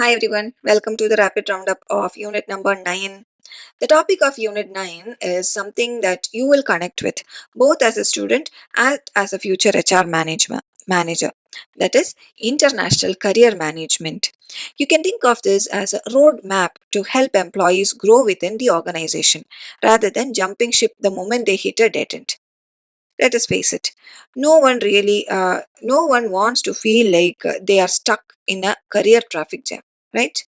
Hi everyone, welcome to the rapid roundup of unit number 9. The topic of unit 9 is something that you will connect with both as a student and as a future manager. That is international career management. You can think of this as a roadmap to help employees grow within the organization rather than jumping ship the moment they hit a dead end. Let us face it, no one wants to feel like they are stuck in a career traffic jam, right?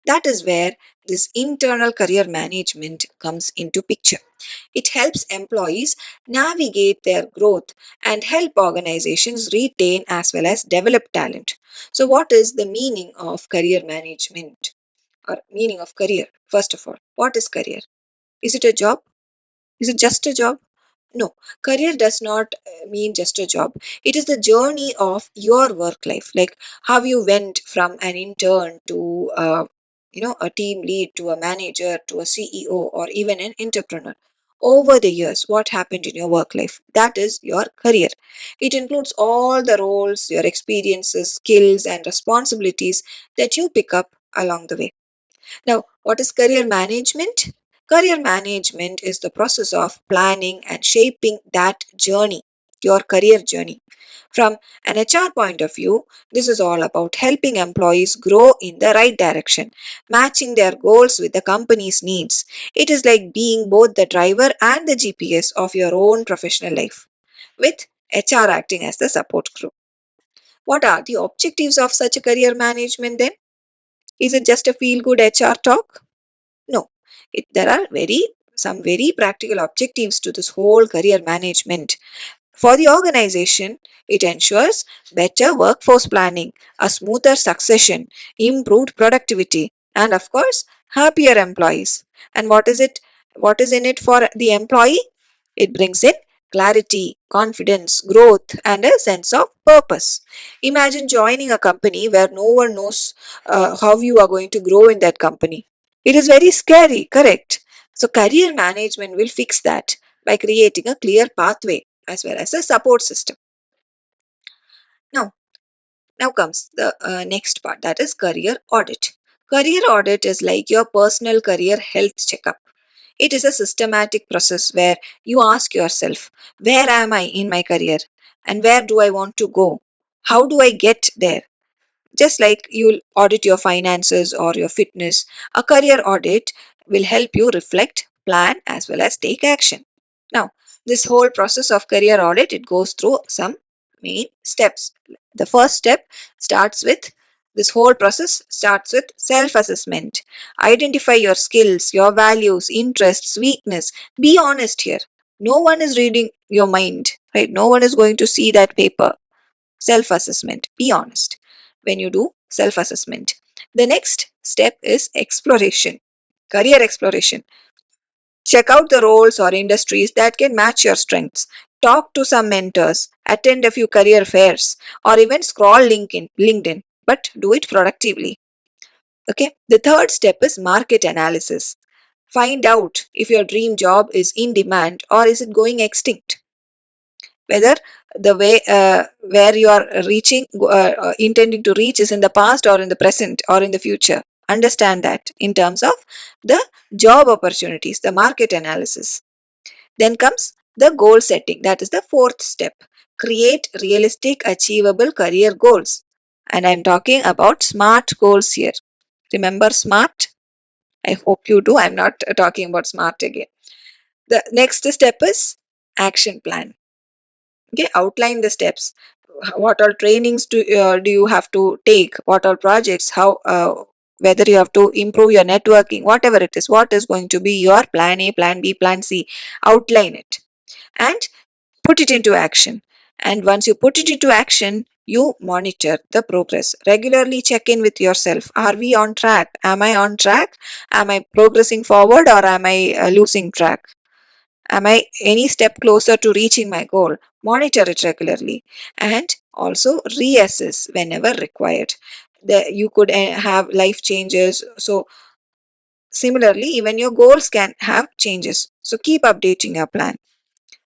That is where this internal career management comes into picture. It helps employees navigate their growth and help organizations retain as well as develop talent. So what is the meaning of career management or meaning of career? First of all, what is career? Is it a job? Is it just a job? No, career does not mean just a job. It is the journey of your work life, like how you went from an intern to a team lead to a manager to a CEO or even an entrepreneur. Over the years, what happened in your work life? That is your career. It includes all the roles, your experiences, skills, and responsibilities that you pick up along the way. Now, what is career management? Career management is the process of planning and shaping that journey, your career journey. From an HR point of view, this is all about helping employees grow in the right direction, matching their goals with the company's needs. It is like being both the driver and the GPS of your own professional life, with HR acting as the support crew. What are the objectives of such a career management then? Is it just a feel good HR talk? No, there are some very practical objectives to this whole career management. For the organization, it ensures better workforce planning, a smoother succession, improved productivity, and of course, happier employees. And what is it? What is in it for the employee? It brings in clarity, confidence, growth, and a sense of purpose. Imagine joining a company where no one knows how you are going to grow in that company. It is very scary, correct? So, career management will fix that by creating a clear pathway as well as a support system. Now, now comes the next part, that is career audit. Career audit is like your personal career health checkup. It is a systematic process where you ask yourself, where am I in my career and where do I want to go? How do I get there? Just like you'll audit your finances or your fitness, a career audit will help you reflect, plan, as well as take action. Now, this whole process of career audit, it goes through some main steps. The first step starts with this whole process starts with self assessment. Identify your skills, your values, interests, weakness. Be honest here. No one is reading your mind, right? No one is going to see that paper. Self assessment. Be honest when you do self assessment. The next step is exploration, career exploration. Check out the roles or industries that can match your strengths. Talk to some mentors, attend a few career fairs, or even scroll LinkedIn, but do it productively. Okay. The third step is market analysis. Find out if your dream job is in demand or is it going extinct. Whether the way where you are intending to reach is in the past or in the present or in the future. Understand that in terms of the job opportunities, the market analysis. Then comes the goal setting. That is the fourth step. Create realistic, achievable career goals. And I'm talking about SMART goals here. Remember SMART? I hope you do. I'm not talking about SMART again. The next step is action plan. Okay, outline the steps. What all trainings do you have to take? What all projects? How whether you have to improve your networking, whatever it is, what is going to be your plan A, plan B, plan C? Outline it and put it into action. And once you put it into action, you monitor the progress. Regularly check in with yourself. Are we on track? Am I on track? Am I progressing forward or am I losing track? Am I any step closer to reaching my goal? Monitor it regularly and also reassess whenever required. You could have life changes. So, similarly, even your goals can have changes. So, keep updating your plan,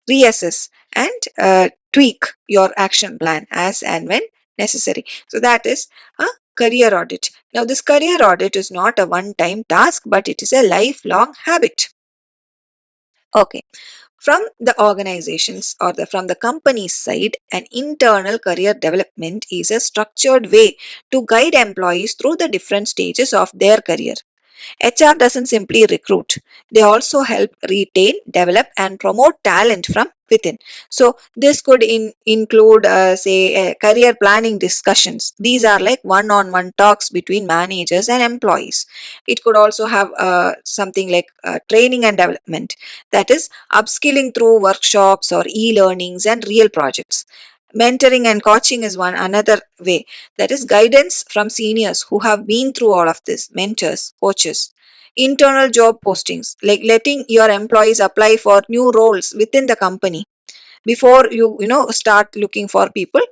reassess, and tweak your action plan as and when necessary. So, that is a career audit. Now, this career audit is not a one-time task, but it is a lifelong habit. Okay. From the organizations or from the company's side, an internal career development is a structured way to guide employees through the different stages of their career. HR doesn't simply recruit, they also help retain, develop, and promote talent from within. So, this could include, say, career planning discussions. These are like one on one talks between managers and employees. It could also have something like training and development, that is, upskilling through workshops or e learnings and real projects. Mentoring and coaching is one another way, that is guidance from seniors who have been through all of this, mentors, coaches. Internal job postings, like letting your employees apply for new roles within the company before you start looking for people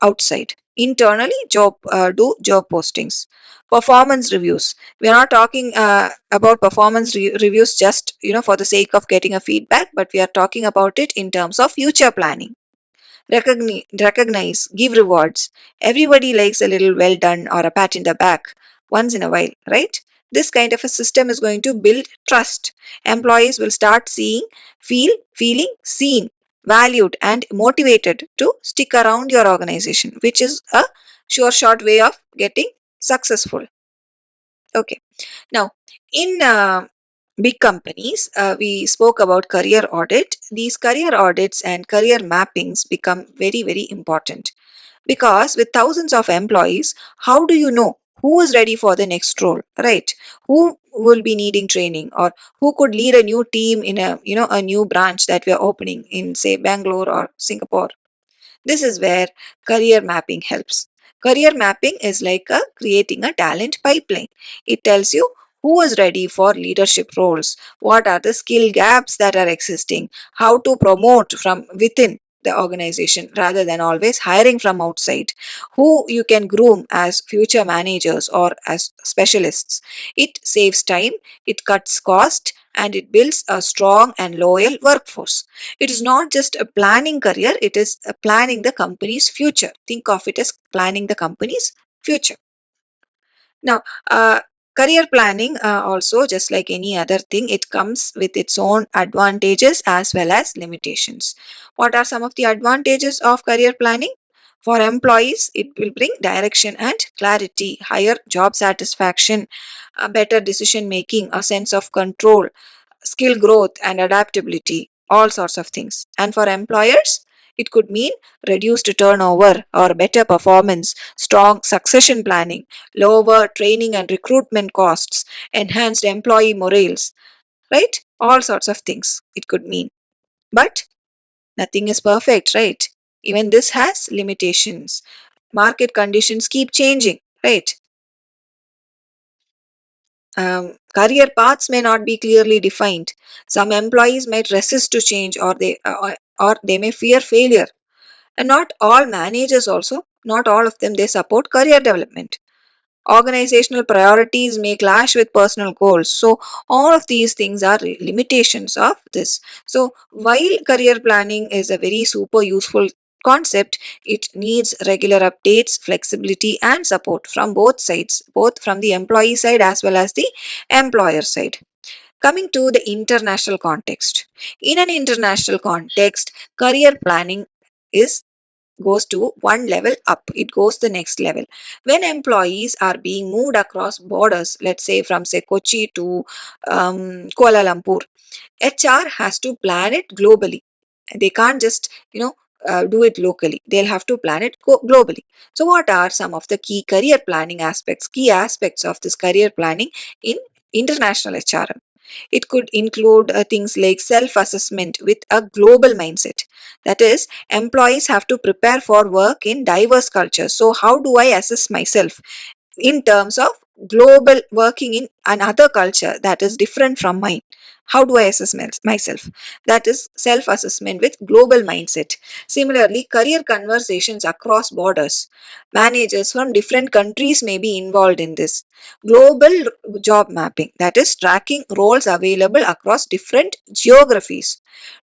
outside. Internally, do job postings. Performance reviews, we are not talking about performance reviews just for the sake of getting a feedback, but we are talking about it in terms of future planning. Recognize, give rewards. Everybody likes a little well done or a pat in the back once in a while, right? This kind of a system is going to build trust. Employees will start feeling seen, valued, and motivated to stick around your organization, which is a sure short way of getting successful. Okay. Now, in big companies, we spoke about career audit. These career audits and career mappings become very, very important because with thousands of employees, how do you know who is ready for the next role, right? Who will be needing training, or who could lead a new team in a new branch that we are opening in, say, Bangalore or Singapore? This is where career mapping helps. Career mapping is like creating a talent pipeline. It tells you who is ready for leadership roles, what are the skill gaps that are existing, how to promote from within the organization rather than always hiring from outside, who you can groom as future managers or as specialists. It saves time, it cuts cost, and it builds a strong and loyal workforce. It is not just a planning career, it is a planning the company's future. Think of it as planning the company's future. Now, career planning also, just like any other thing, it comes with its own advantages as well as limitations. What are some of the advantages of career planning? For employees, it will bring direction and clarity, higher job satisfaction, better decision making, a sense of control, skill growth and adaptability, all sorts of things. And for employers, it could mean reduced turnover or better performance, strong succession planning, lower training and recruitment costs, enhanced employee morales, right? All sorts of things it could mean. But nothing is perfect, right? Even this has limitations. Market conditions keep changing, right? Career paths may not be clearly defined. Some employees might resist to change, or they may fear failure. And not all managers also, not all of them, they support career development. Organizational priorities may clash with personal goals. So all of these things are limitations of this. So while career planning is a very super useful concept, it needs regular updates, flexibility, and support from both sides, both from the employee side as well as the employer side. Coming to the international context, in an international context, career planning is goes to one level up, it goes the next level. When employees are being moved across borders, let's say from, say, Kochi to Kuala Lumpur, HR has to plan it globally. They can't just do it locally, they'll have to plan it globally. So what are some of the key aspects of this career planning in international HRM? It could include things like self assessment with a global mindset. That is, employees have to prepare for work in diverse cultures. So, how do I assess myself in terms of global working in another culture that is different from mine? How do I assess myself? That is self assessment with global mindset. Similarly, career conversations across borders. Managers from different countries may be involved in this. Global job mapping, that is tracking roles available across different geographies.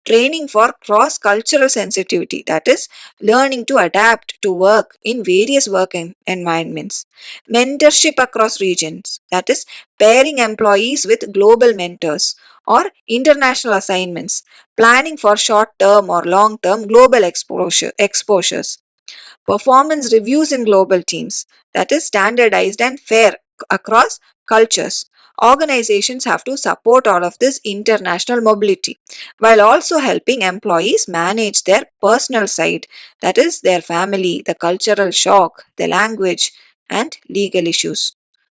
Training for cross cultural sensitivity, that is learning to adapt to work in various environments. Mentorship across regions, that is pairing employees with global mentors or international assignments, planning for short term or long term global exposures. Performance reviews in global teams, that is standardized and fair across cultures. Organizations have to support all of this international mobility while also helping employees manage their personal side, that is, their family, the cultural shock, the language, and legal issues.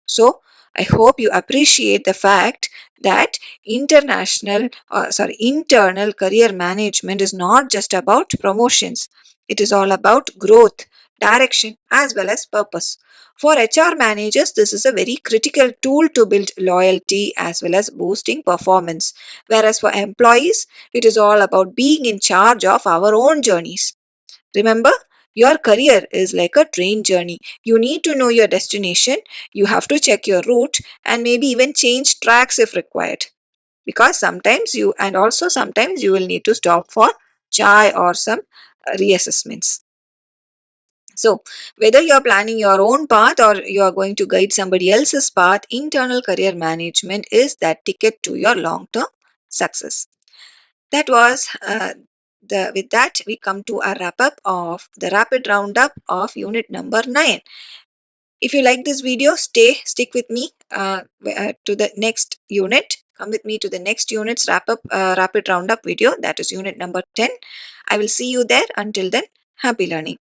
So, I hope you appreciate the fact that internal career management is not just about promotions. It is all about growth, direction, as well as purpose. For HR managers, this is a very critical tool to build loyalty as well as boosting performance. Whereas for employees, it is all about being in charge of our own journeys. Remember, your career is like a train journey. You need to know your destination, you have to check your route, and maybe even change tracks if required. Because sometimes you will need to stop for chai or some reassessments. So, whether you're planning your own path or you're going to guide somebody else's path, internal career management is that ticket to your long term success. That was with that we come to a wrap up of the rapid roundup of unit number 9. If you like this video, stick with me to the next unit. Come with me to the next unit's rapid roundup video, that is unit number 10. I will see you there. Until then, happy learning.